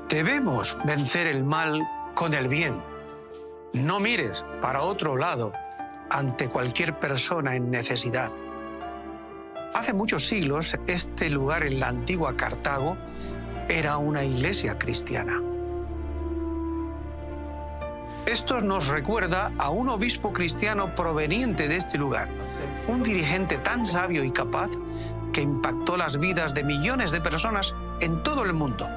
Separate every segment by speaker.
Speaker 1: Debemos vencer el mal con el bien. No mires para otro lado ante cualquier persona en necesidad. Hace muchos siglos, este lugar en la antigua Cartago era una iglesia cristiana. Esto nos recuerda a un obispo cristiano proveniente de este lugar, un dirigente tan sabio y capaz que impactó las vidas de millones de personas en todo el mundo.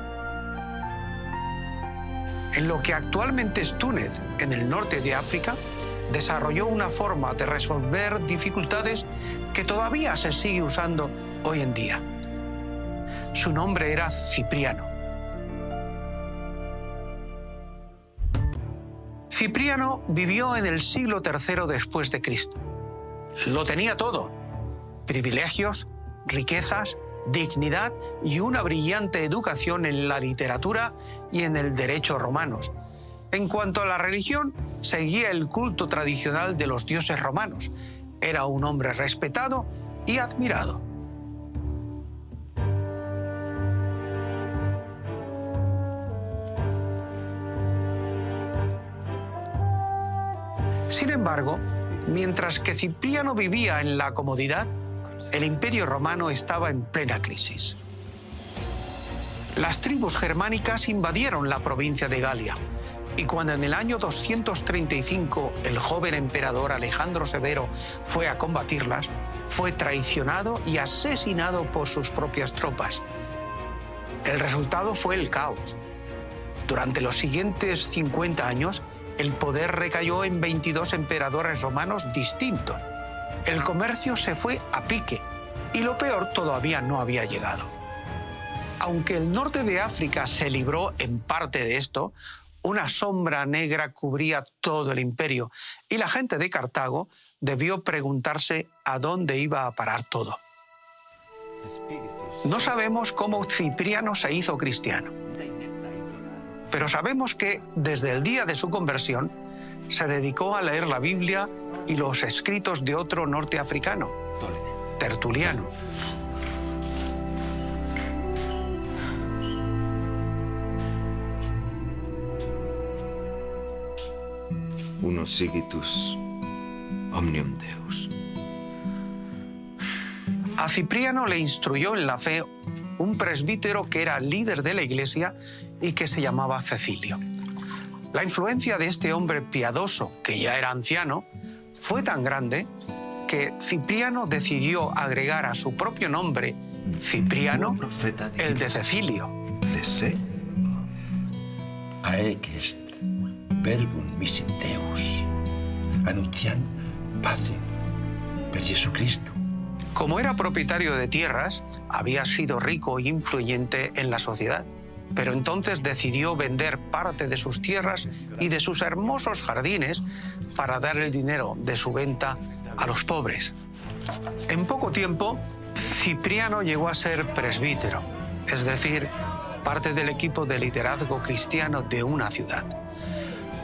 Speaker 1: En lo que actualmente es Túnez, en el norte de África, desarrolló una forma de resolver dificultades que todavía se sigue usando hoy en día. Su nombre era Cipriano. Cipriano vivió en el siglo III después de Cristo. Lo tenía todo: privilegios, riquezas, dignidad y una brillante educación en la literatura y en el derecho romanos. En cuanto a la religión, seguía el culto tradicional de los dioses romanos. Era un hombre respetado y admirado. Sin embargo, mientras que Cipriano vivía en la comodidad, el Imperio Romano estaba en plena crisis. Las tribus germánicas invadieron la provincia de Galia, y cuando en el año 235 el joven emperador Alejandro Severo fue a combatirlas, fue traicionado y asesinado por sus propias tropas. El resultado fue el caos. Durante los siguientes 50 años, el poder recayó en 22 emperadores romanos distintos. El comercio se fue a pique y lo peor todavía no había llegado. Aunque el norte de África se libró en parte de esto, una sombra negra cubría todo el imperio y la gente de Cartago debió preguntarse a dónde iba a parar todo. No sabemos cómo Cipriano se hizo cristiano, pero sabemos que desde el día de su conversión se dedicó a leer la Biblia y los escritos de otro norteafricano, Tertuliano.
Speaker 2: Unos sigitus omnium Deus.
Speaker 1: A Cipriano le instruyó en la fe un presbítero que era líder de la iglesia y que se llamaba Cecilio. La influencia de este hombre piadoso, que ya era anciano, fue tan grande que Cipriano decidió agregar a su propio nombre, Cipriano, el de Cecilio.
Speaker 3: De se aequest verbum misit Deus, annuntiam pacem per Jesucristo.
Speaker 1: Como era propietario de tierras, había sido rico e influyente en la sociedad, pero entonces decidió vender parte de sus tierras y de sus hermosos jardines para dar el dinero de su venta a los pobres. En poco tiempo, Cipriano llegó a ser presbítero, es decir, parte del equipo de liderazgo cristiano de una ciudad.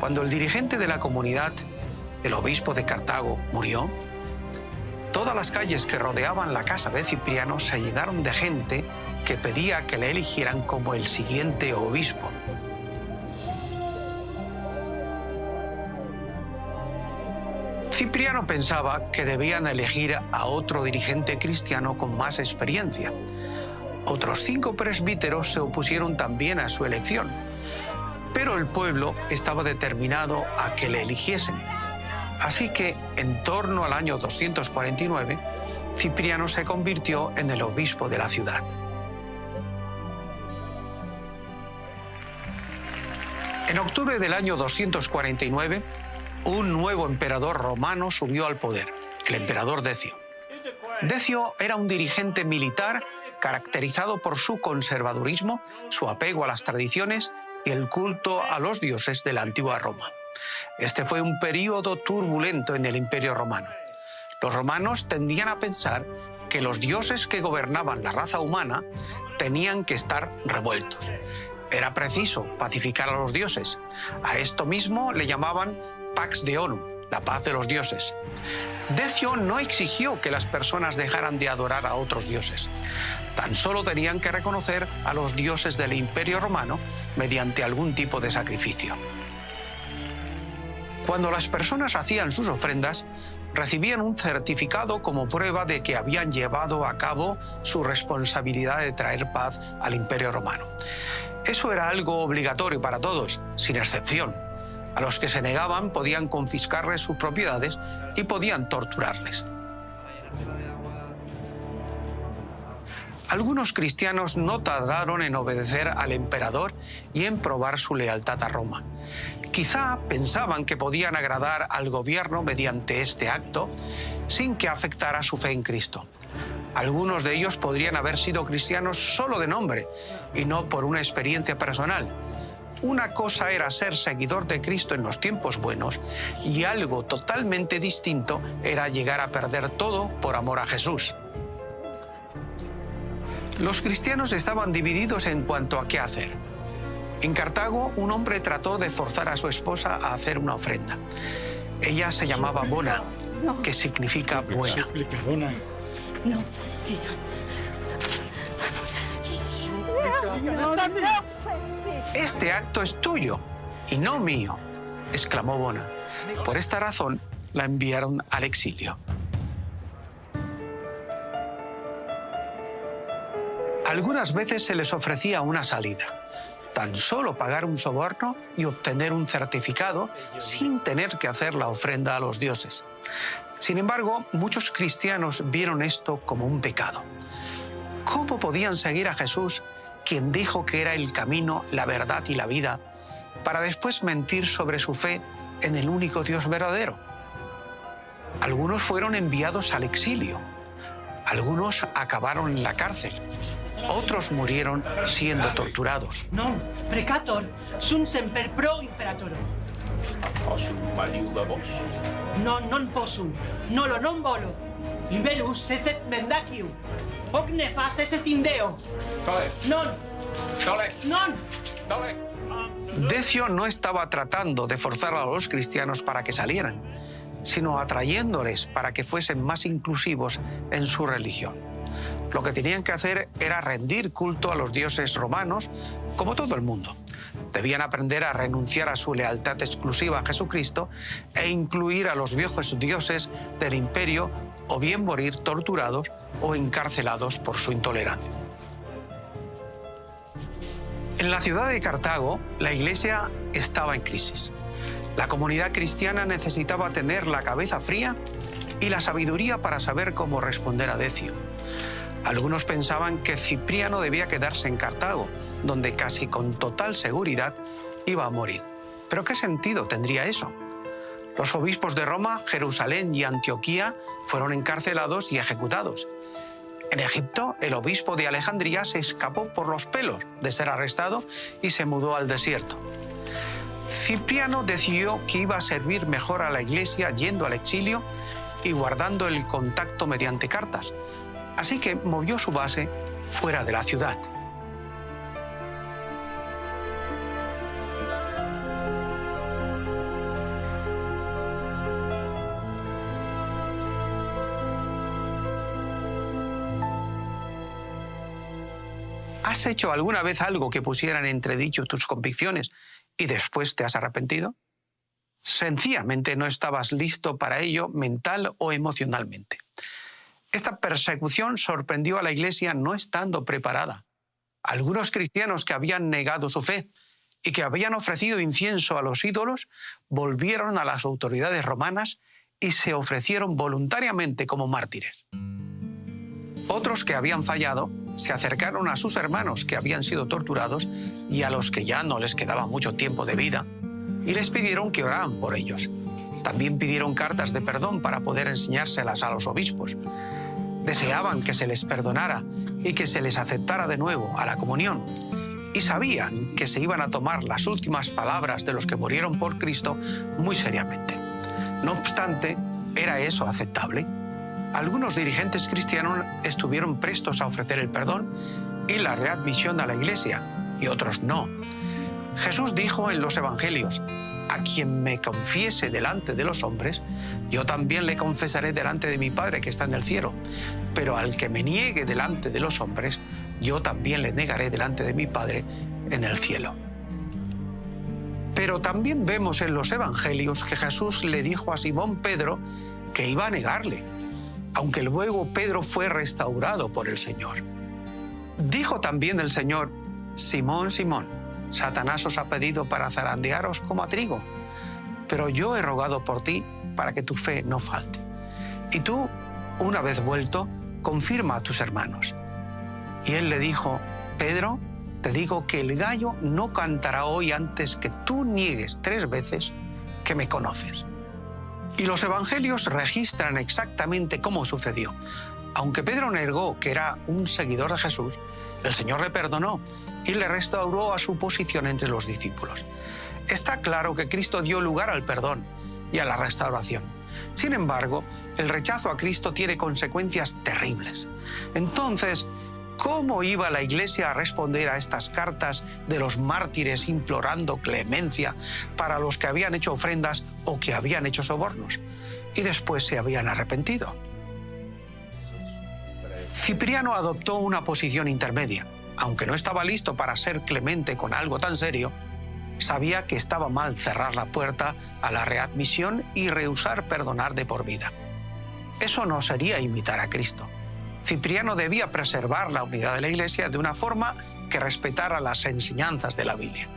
Speaker 1: Cuando el dirigente de la comunidad, el obispo de Cartago, murió, todas las calles que rodeaban la casa de Cipriano se llenaron de gente que pedía que le eligieran como el siguiente obispo. Cipriano pensaba que debían elegir a otro dirigente cristiano con más experiencia. Otros 5 presbíteros se opusieron también a su elección, pero el pueblo estaba determinado a que le eligiesen. Así que, en torno al año 249, Cipriano se convirtió en el obispo de la ciudad. En octubre del año 249, un nuevo emperador romano subió al poder, el emperador Decio. Decio era un dirigente militar caracterizado por su conservadurismo, su apego a las tradiciones y el culto a los dioses de la antigua Roma. Este fue un período turbulento en el Imperio Romano. Los romanos tendían a pensar que los dioses que gobernaban la raza humana tenían que estar revueltos. Era preciso pacificar a los dioses. A esto mismo le llamaban Pax Deorum, la paz de los dioses. Decio no exigió que las personas dejaran de adorar a otros dioses. Tan solo tenían que reconocer a los dioses del Imperio Romano mediante algún tipo de sacrificio. Cuando las personas hacían sus ofrendas, recibían un certificado como prueba de que habían llevado a cabo su responsabilidad de traer paz al Imperio Romano. Eso era algo obligatorio para todos, sin excepción. A los que se negaban podían confiscarles sus propiedades y podían torturarles. Algunos cristianos no tardaron en obedecer al emperador y en probar su lealtad a Roma. Quizá pensaban que podían agradar al gobierno mediante este acto sin que afectara su fe en Cristo. Algunos de ellos podrían haber sido cristianos solo de nombre y no por una experiencia personal. Una cosa era ser seguidor de Cristo en los tiempos buenos y algo totalmente distinto era llegar a perder todo por amor a Jesús. Los cristianos estaban divididos en cuanto a qué hacer. En Cartago, un hombre trató de forzar a su esposa a hacer una ofrenda. Ella se llamaba Bona, que significa buena.
Speaker 4: No, sí.
Speaker 1: Este acto es tuyo y no mío, exclamó Bona. Por esta razón, la enviaron al exilio. Algunas veces se les ofrecía una salida, tan solo pagar un soborno y obtener un certificado sin tener que hacer la ofrenda a los dioses. Sin embargo, muchos cristianos vieron esto como un pecado. ¿Cómo podían seguir a Jesús, quien dijo que era el camino, la verdad y la vida, para después mentir sobre su fe en el único Dios verdadero? Algunos fueron enviados al exilio, algunos acabaron en la cárcel, otros murieron siendo torturados.
Speaker 5: Non, precator, sunt semper pro imperatoro.
Speaker 6: Possum maliuda vos?
Speaker 5: Non possum, nolo non volo. Libellus eset mendacium. Hoc nefas eset indeo.
Speaker 6: Tole,
Speaker 5: Non,
Speaker 6: tole,
Speaker 5: non.
Speaker 6: tole.
Speaker 1: Decio no estaba tratando de forzar a los cristianos para que salieran, sino atrayéndoles para que fuesen más inclusivos en su religión. Lo que tenían que hacer era rendir culto a los dioses romanos, como todo el mundo. Debían aprender a renunciar a su lealtad exclusiva a Jesucristo e incluir a los viejos dioses del imperio, o bien morir torturados o encarcelados por su intolerancia. En la ciudad de Cartago, la iglesia estaba en crisis. La comunidad cristiana necesitaba tener la cabeza fría y la sabiduría para saber cómo responder a Decio. Algunos pensaban que Cipriano debía quedarse en Cartago, donde casi con total seguridad iba a morir. ¿Pero qué sentido tendría eso? Los obispos de Roma, Jerusalén y Antioquía fueron encarcelados y ejecutados. En Egipto, el obispo de Alejandría se escapó por los pelos de ser arrestado y se mudó al desierto. Cipriano decidió que iba a servir mejor a la iglesia yendo al exilio y guardando el contacto mediante cartas. Así que movió su base fuera de la ciudad. ¿Has hecho alguna vez algo que pusiera en entredicho tus convicciones y después te has arrepentido? Sencillamente no estabas listo para ello mental o emocionalmente. Esta persecución sorprendió a la iglesia no estando preparada. Algunos cristianos que habían negado su fe y que habían ofrecido incienso a los ídolos volvieron a las autoridades romanas y se ofrecieron voluntariamente como mártires. Otros que habían fallado se acercaron a sus hermanos que habían sido torturados y a los que ya no les quedaba mucho tiempo de vida y les pidieron que oraran por ellos. También pidieron cartas de perdón para poder enseñárselas a los obispos. Deseaban que se les perdonara y que se les aceptara de nuevo a la comunión. Y sabían que se iban a tomar las últimas palabras de los que murieron por Cristo muy seriamente. No obstante, ¿era eso aceptable? Algunos dirigentes cristianos estuvieron prestos a ofrecer el perdón y la readmisión a la iglesia, y otros no. Jesús dijo en los evangelios: a quien me confiese delante de los hombres, yo también le confesaré delante de mi Padre que está en el cielo. Pero al que me niegue delante de los hombres, yo también le negaré delante de mi Padre en el cielo. Pero también vemos en los evangelios que Jesús le dijo a Simón Pedro que iba a negarle, aunque luego Pedro fue restaurado por el Señor. Dijo también el Señor: Simón, Simón, Satanás os ha pedido para zarandearos como a trigo, pero yo he rogado por ti para que tu fe no falte. Y tú, una vez vuelto, confirma a tus hermanos. Y él le dijo: Pedro, te digo que el gallo no cantará hoy antes que tú niegues 3 veces que me conoces. Y los evangelios registran exactamente cómo sucedió. Aunque Pedro negó que era un seguidor de Jesús, el Señor le perdonó y le restauró a su posición entre los discípulos. Está claro que Cristo dio lugar al perdón y a la restauración. Sin embargo, el rechazo a Cristo tiene consecuencias terribles. Entonces, ¿cómo iba la Iglesia a responder a estas cartas de los mártires implorando clemencia para los que habían hecho ofrendas o que habían hecho sobornos y después se habían arrepentido? Cipriano adoptó una posición intermedia. Aunque no estaba listo para ser clemente con algo tan serio, sabía que estaba mal cerrar la puerta a la readmisión y rehusar perdonar de por vida. Eso no sería imitar a Cristo. Cipriano debía preservar la unidad de la Iglesia de una forma que respetara las enseñanzas de la Biblia.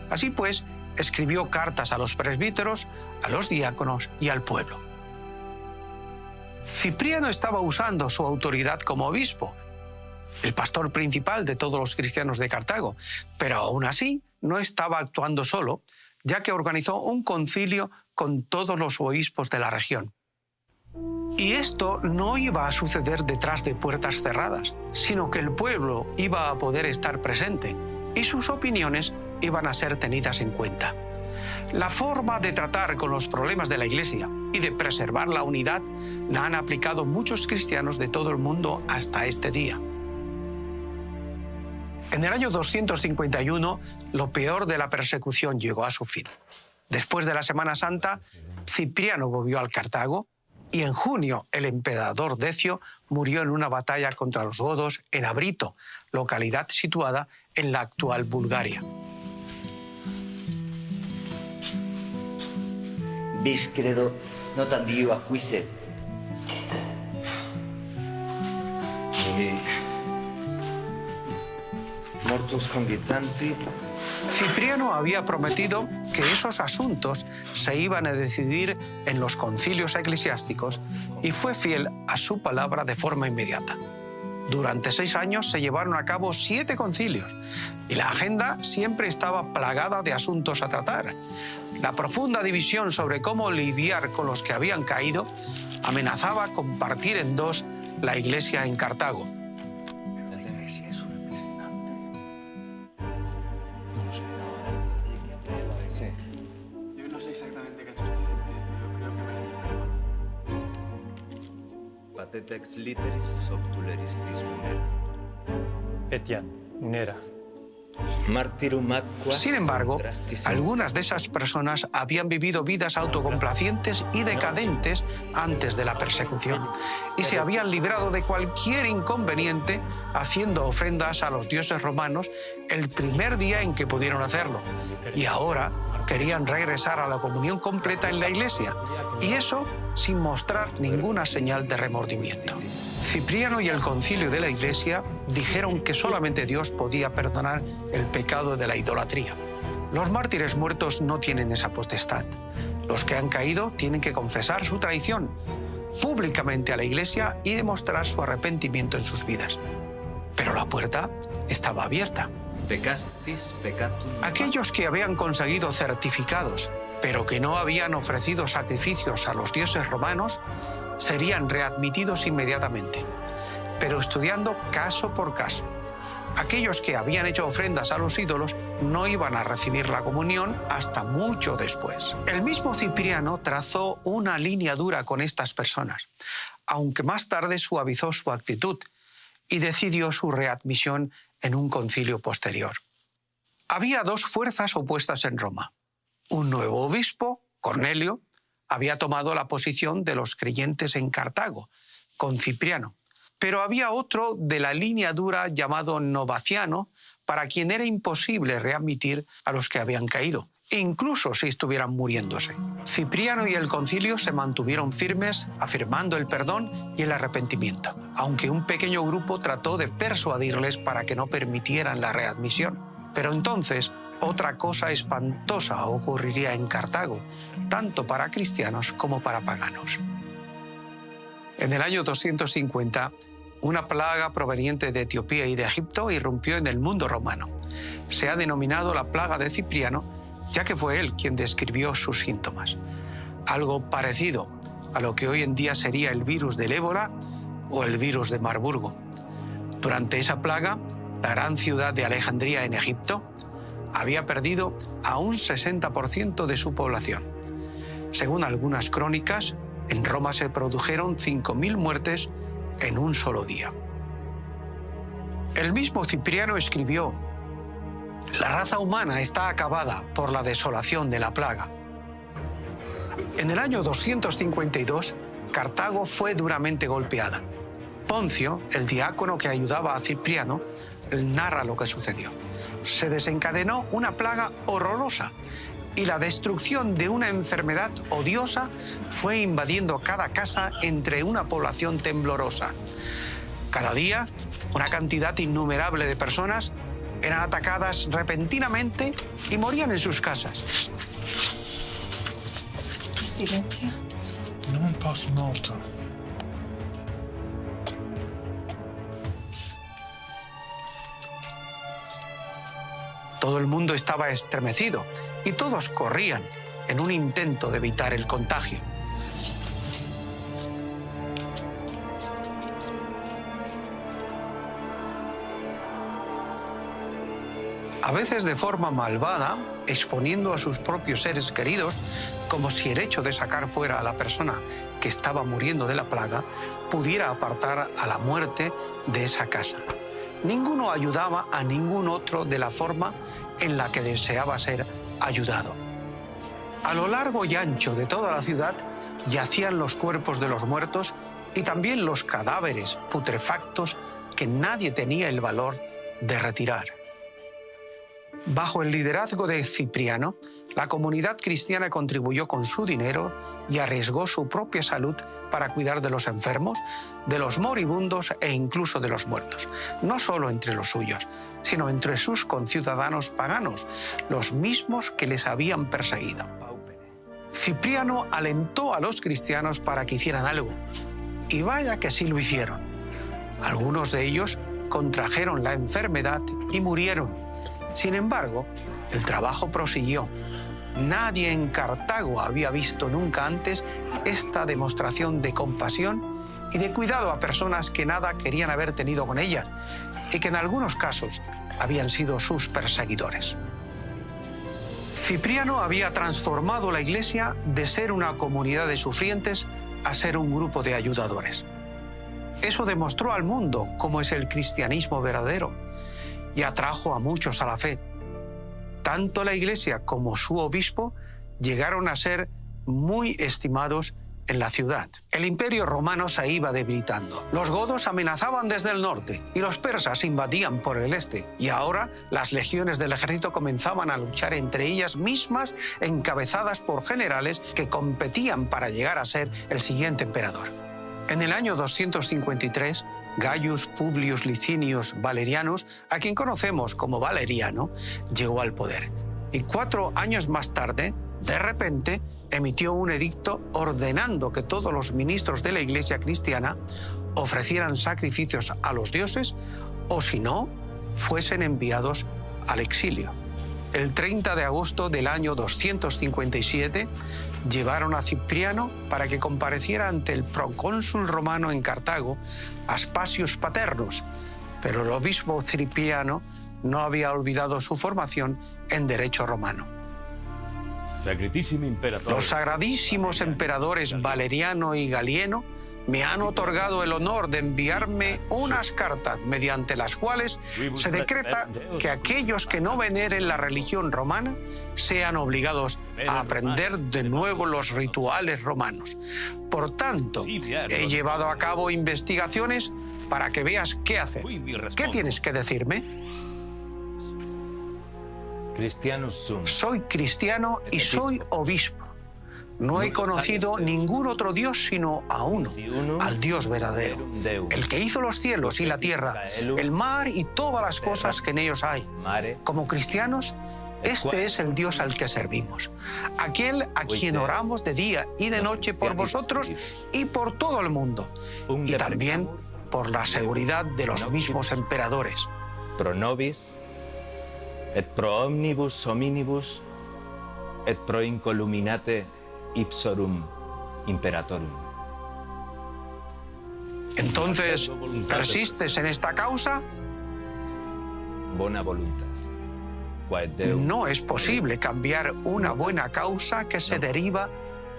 Speaker 1: Así pues, escribió cartas a los presbíteros, a los diáconos y al pueblo. Cipriano estaba usando su autoridad como obispo, el pastor principal de todos los cristianos de Cartago, pero aún así no estaba actuando solo, ya que organizó un concilio con todos los obispos de la región. Y esto no iba a suceder detrás de puertas cerradas, sino que el pueblo iba a poder estar presente y sus opiniones iban a ser tenidas en cuenta. La forma de tratar con los problemas de la Iglesia y de preservar la unidad la han aplicado muchos cristianos de todo el mundo hasta este día. En el año 251, lo peor de la persecución llegó a su fin. Después de la Semana Santa, Cipriano volvió al Cartago y en junio el emperador Decio murió en una batalla contra los godos en Abrito, localidad situada en la actual Bulgaria.
Speaker 7: Vis credo notam Dio affuisse.
Speaker 2: Mortus congitanti.
Speaker 1: Cipriano había prometido que esos asuntos se iban a decidir en los concilios eclesiásticos y fue fiel a su palabra de forma inmediata. Durante 6 años se llevaron a cabo 7 concilios y la agenda siempre estaba plagada de asuntos a tratar. La profunda división sobre cómo lidiar con los que habían caído amenazaba con partir en 2 la Iglesia en Cartago.
Speaker 8: Yo no sé exactamente qué ha hecho esta gente, pero creo que merece perdón.
Speaker 2: Patetex literis obtuleristis munera.
Speaker 9: Etiam, munera.
Speaker 2: Martyrum aqua.
Speaker 1: Sin embargo,
Speaker 2: contrastis.
Speaker 1: algunas de esas personas habían vivido vidas autocomplacientes y decadentes antes de la persecución y se habían librado de cualquier inconveniente haciendo ofrendas a los dioses romanos el primer día en que pudieron hacerlo. Y ahora querían regresar a la comunión completa en la Iglesia, y eso sin mostrar ninguna señal de remordimiento. Cipriano y el concilio de la Iglesia dijeron que solamente Dios podía perdonar el pecado de la idolatría. Los mártires muertos no tienen esa potestad. Los que han caído tienen que confesar su traición públicamente a la Iglesia y demostrar su arrepentimiento en sus vidas. Pero la puerta estaba abierta.
Speaker 2: Peccastis peccatum.
Speaker 1: Aquellos que habían conseguido certificados, pero que no habían ofrecido sacrificios a los dioses romanos, serían readmitidos inmediatamente, pero estudiando caso por caso. Aquellos que habían hecho ofrendas a los ídolos no iban a recibir la comunión hasta mucho después. El mismo Cipriano trazó una línea dura con estas personas, aunque más tarde suavizó su actitud y decidió su readmisión en un concilio posterior. Había 2 fuerzas opuestas en Roma. Un nuevo obispo, Cornelio, había tomado la posición de los creyentes en Cartago, con Cipriano. Pero había otro de la línea dura llamado Novaciano, para quien era imposible readmitir a los que habían caído, incluso si estuvieran muriéndose. Cipriano y el concilio se mantuvieron firmes, afirmando el perdón y el arrepentimiento, aunque un pequeño grupo trató de persuadirles para que no permitieran la readmisión. Pero entonces otra cosa espantosa ocurriría en Cartago, tanto para cristianos como para paganos. En el año 250, una plaga proveniente de Etiopía y de Egipto irrumpió en el mundo romano. Se ha denominado la plaga de Cipriano, ya que fue él quien describió sus síntomas. Algo parecido a lo que hoy en día sería el virus del ébola o el virus de Marburgo. Durante esa plaga, la gran ciudad de Alejandría en Egipto había perdido a un 60% de su población. Según algunas crónicas, en Roma se produjeron 5.000 muertes en un solo día. El mismo Cipriano escribió: la raza humana está acabada por la desolación de la plaga. En el año 252, Cartago fue duramente golpeada. Poncio, el diácono que ayudaba a Cipriano, narra lo que sucedió. Se desencadenó una plaga horrorosa y la destrucción de una enfermedad odiosa fue invadiendo cada casa entre una población temblorosa. Cada día, una cantidad innumerable de personas eran atacadas repentinamente y morían en sus casas.
Speaker 4: Pestilencia.
Speaker 3: Non posso molto.
Speaker 1: Todo el mundo estaba estremecido y todos corrían en un intento de evitar el contagio. A veces de forma malvada, exponiendo a sus propios seres queridos, como si el hecho de sacar fuera a la persona que estaba muriendo de la plaga pudiera apartar a la muerte de esa casa. Ninguno ayudaba a ningún otro de la forma en la que deseaba ser ayudado. A lo largo y ancho de toda la ciudad yacían los cuerpos de los muertos y también los cadáveres putrefactos que nadie tenía el valor de retirar. Bajo el liderazgo de Cipriano, la comunidad cristiana contribuyó con su dinero y arriesgó su propia salud para cuidar de los enfermos, de los moribundos e incluso de los muertos, no solo entre los suyos, sino entre sus conciudadanos paganos, los mismos que les habían perseguido. Cipriano alentó a los cristianos para que hicieran algo, y vaya que sí lo hicieron. Algunos de ellos contrajeron la enfermedad y murieron. Sin embargo, el trabajo prosiguió. Nadie en Cartago había visto nunca antes esta demostración de compasión y de cuidado a personas que nada querían haber tenido con ellas y que en algunos casos habían sido sus perseguidores. Cipriano había transformado la Iglesia de ser una comunidad de sufrientes a ser un grupo de ayudadores. Eso demostró al mundo cómo es el cristianismo verdadero y atrajo a muchos a la fe. Tanto la Iglesia como su obispo llegaron a ser muy estimados en la ciudad. El imperio romano se iba debilitando. Los godos amenazaban desde el norte y los persas invadían por el este. Y ahora las legiones del ejército comenzaban a luchar entre ellas mismas, encabezadas por generales que competían para llegar a ser el siguiente emperador. En el año 253, Gaius Publius Licinius Valerianus, a quien conocemos como Valeriano, llegó al poder. Y 4 años más tarde, de repente, emitió un edicto ordenando que todos los ministros de la Iglesia cristiana ofrecieran sacrificios a los dioses o, si no, fuesen enviados al exilio. El 30 de agosto del año 257, llevaron a Cipriano para que compareciera ante el procónsul romano en Cartago, Aspasius Paternus, pero el obispo Cipriano no había olvidado su formación en derecho romano. Los sagradísimos emperadores Valeriano y Galieno me han otorgado el honor de enviarme unas cartas mediante las cuales se decreta que aquellos que no veneren la religión romana sean obligados a aprender de nuevo los rituales romanos. Por tanto, he llevado a cabo investigaciones para que veas qué hacer. ¿Qué tienes que decirme? Soy cristiano y soy obispo. No he conocido ningún otro Dios sino a uno, al Dios verdadero, el que hizo los cielos y la tierra, el mar y todas las cosas que en ellos hay. Como cristianos, este es el Dios al que servimos, aquel a quien oramos de día y de noche por vosotros y por todo el mundo, y también por la seguridad de los mismos emperadores.
Speaker 2: Pro nobis, et pro omnibus hominibus, et pro incoluminate ipsorum imperatorum.
Speaker 1: Entonces, ¿persistes en esta causa?
Speaker 2: Bona voluntas. Quae Deum.
Speaker 1: No es posible cambiar una buena causa que se deriva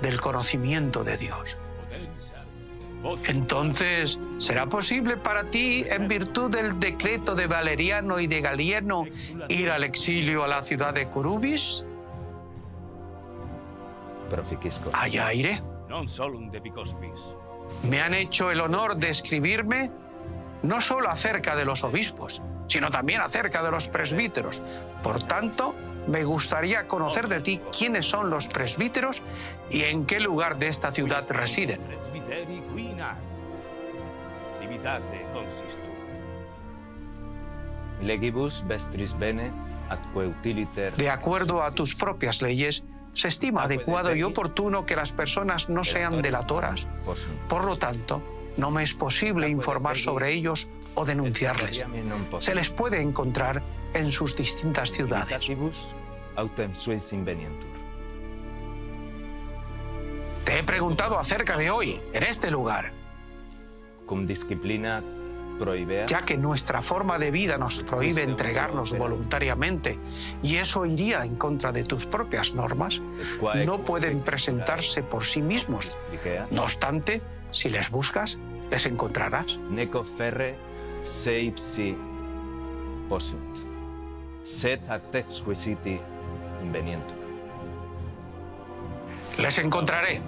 Speaker 1: del conocimiento de Dios. Entonces, ¿será posible para ti, en virtud del decreto de Valeriano y de Galieno, ir al exilio a la ciudad de Curubis?
Speaker 2: Proficisco.
Speaker 1: Allá iré. Me han hecho el honor de escribirme no solo acerca de los obispos, sino también acerca de los presbíteros. Por tanto, me gustaría conocer de ti quiénes son los presbíteros y en qué lugar de esta ciudad residen.
Speaker 2: Legibus vestris bene atque utiliter.
Speaker 1: De acuerdo a tus propias leyes, se estima adecuado y oportuno que las personas no sean delatoras. Por lo tanto, no me es posible informar sobre ellos o denunciarles. Se les puede encontrar en sus distintas ciudades.
Speaker 2: Autem suis invenientur.
Speaker 1: Te he preguntado acerca de hoy, en este lugar.
Speaker 2: Cum disciplina prohibea.
Speaker 1: Ya que nuestra forma de vida nos prohíbe entregarnos voluntariamente y eso iría en contra de tus propias normas, no pueden presentarse por sí mismos. No obstante, si les buscas, les encontrarás.
Speaker 2: Neco ferre se ipsi possunt, sed ad te squisiti invenientur.
Speaker 1: Les encontraré.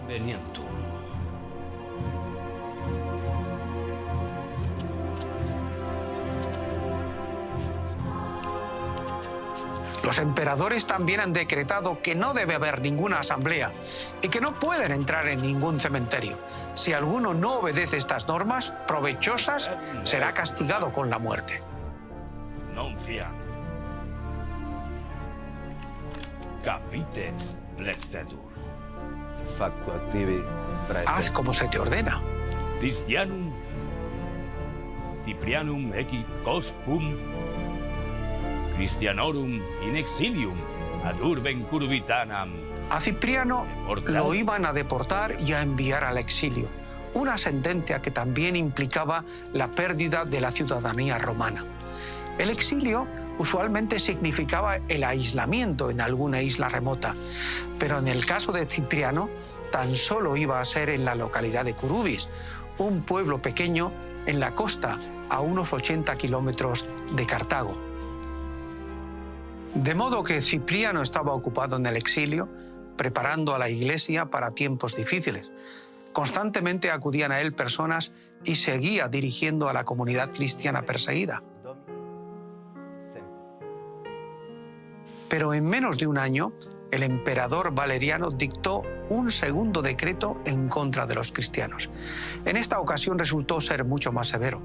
Speaker 1: Los emperadores también han decretado que no debe haber ninguna asamblea y que no pueden entrar en ningún cementerio. Si alguno no obedece estas normas provechosas, será castigado con la muerte.
Speaker 6: Capite lectetur.
Speaker 2: Factuativi praeter.
Speaker 1: Haz como se te ordena.
Speaker 6: Christianum Cyprianum equi cospum Christianorum in exilium ad urbem curbitanam.
Speaker 1: A Cipriano lo iban a deportar y a enviar al exilio, una sentencia que también implicaba la pérdida de la ciudadanía romana. El exilio usualmente significaba el aislamiento en alguna isla remota, pero en el caso de Cipriano tan solo iba a ser en la localidad de Curubis, un pueblo pequeño en la costa a unos 80 kilómetros de Cartago. De modo que Cipriano estaba ocupado en el exilio, preparando a la iglesia para tiempos difíciles. Constantemente acudían a él personas y seguía dirigiendo a la comunidad cristiana perseguida. Pero en menos de un año, el emperador Valeriano dictó un segundo decreto en contra de los cristianos. En esta ocasión resultó ser mucho más severo.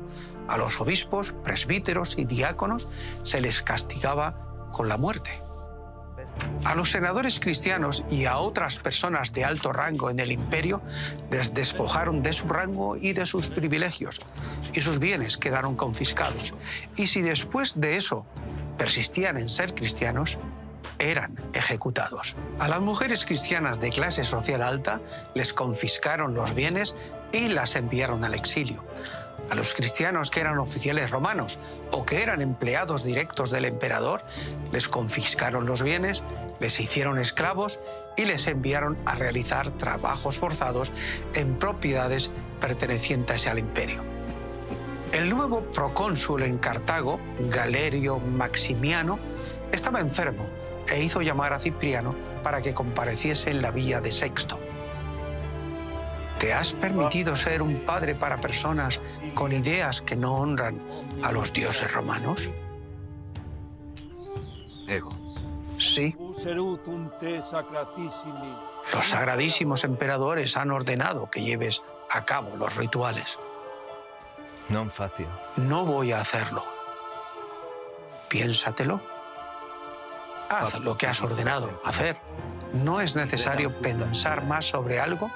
Speaker 1: A los obispos, presbíteros y diáconos se les castigaba con la muerte. A los senadores cristianos y a otras personas de alto rango en el imperio les despojaron de su rango y de sus privilegios, y sus bienes quedaron confiscados. Y si después de eso persistían en ser cristianos, eran ejecutados. A las mujeres cristianas de clase social alta les confiscaron los bienes y las enviaron al exilio. A los cristianos que eran oficiales romanos o que eran empleados directos del emperador, les confiscaron los bienes, les hicieron esclavos y les enviaron a realizar trabajos forzados en propiedades pertenecientes al imperio. El nuevo procónsul en Cartago, Galerio Maximiano, estaba enfermo e hizo llamar a Cipriano para que compareciese en la villa de Sexto. ¿Te has permitido ser un padre para personas con ideas que no honran a los dioses romanos?
Speaker 2: Ego.
Speaker 1: Sí. Los sagradísimos emperadores han ordenado que lleves a cabo los rituales.
Speaker 2: Non faccio.
Speaker 1: No voy a hacerlo. Piénsatelo. Haz lo que has ordenado hacer. No es necesario pensar más sobre algo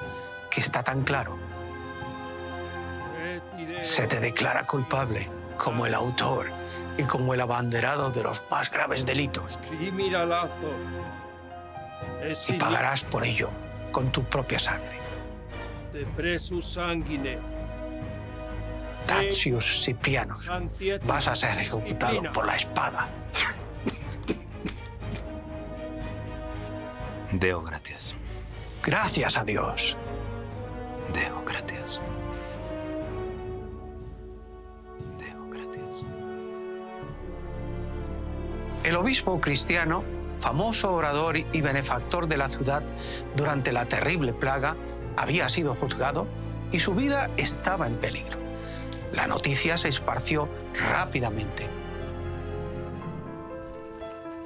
Speaker 1: que está tan claro. Se te declara culpable como el autor y como el abanderado de los más graves delitos. Y pagarás por ello con tu propia sangre. Tatius Ciprianus, vas a ser ejecutado por la espada.
Speaker 2: Deo gratias.
Speaker 1: Gracias a Dios.
Speaker 2: Deo gratias. Deo gratias.
Speaker 1: El obispo cristiano, famoso orador y benefactor de la ciudad durante la terrible plaga, había sido juzgado y su vida estaba en peligro. La noticia se esparció rápidamente.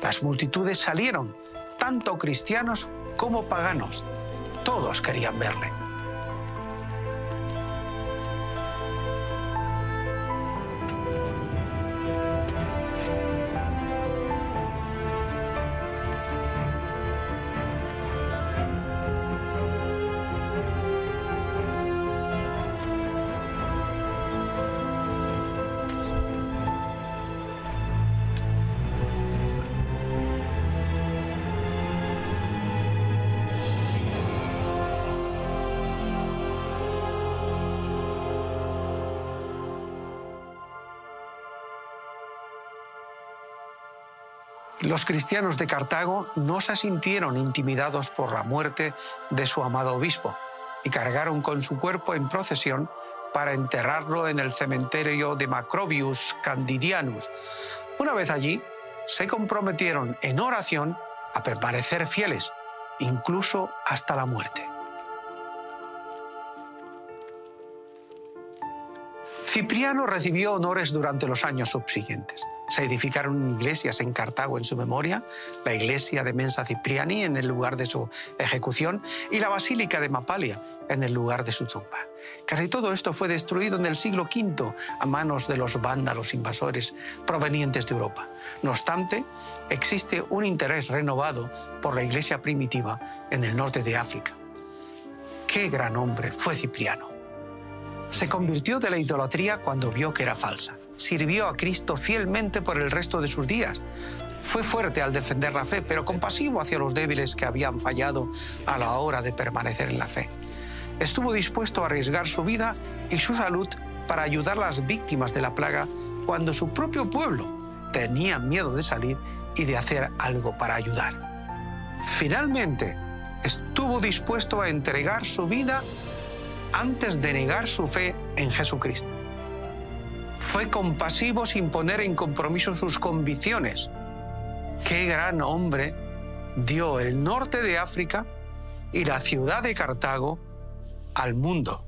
Speaker 1: Las multitudes salieron, tanto cristianos como paganos. Todos querían verle. Los cristianos de Cartago no se sintieron intimidados por la muerte de su amado obispo y cargaron con su cuerpo en procesión para enterrarlo en el cementerio de Macrobius Candidianus. Una vez allí, se comprometieron en oración a permanecer fieles, incluso hasta la muerte. Cipriano recibió honores durante los años subsiguientes. Se edificaron iglesias en Cartago en su memoria, la iglesia de Mensa Cipriani en el lugar de su ejecución y la basílica de Mapalia en el lugar de su tumba. Casi todo esto fue destruido en el siglo V a manos de los vándalos invasores provenientes de Europa. No obstante, existe un interés renovado por la iglesia primitiva en el norte de África. ¡Qué gran hombre fue Cipriano! Se convirtió de la idolatría cuando vio que era falsa. Sirvió a Cristo fielmente por el resto de sus días. Fue fuerte al defender la fe, pero compasivo hacia los débiles que habían fallado a la hora de permanecer en la fe. Estuvo dispuesto a arriesgar su vida y su salud para ayudar a las víctimas de la plaga cuando su propio pueblo tenía miedo de salir y de hacer algo para ayudar. Finalmente, estuvo dispuesto a entregar su vida antes de negar su fe en Jesucristo. Fue compasivo sin poner en compromiso sus convicciones. Qué gran hombre dio el norte de África y la ciudad de Cartago al mundo.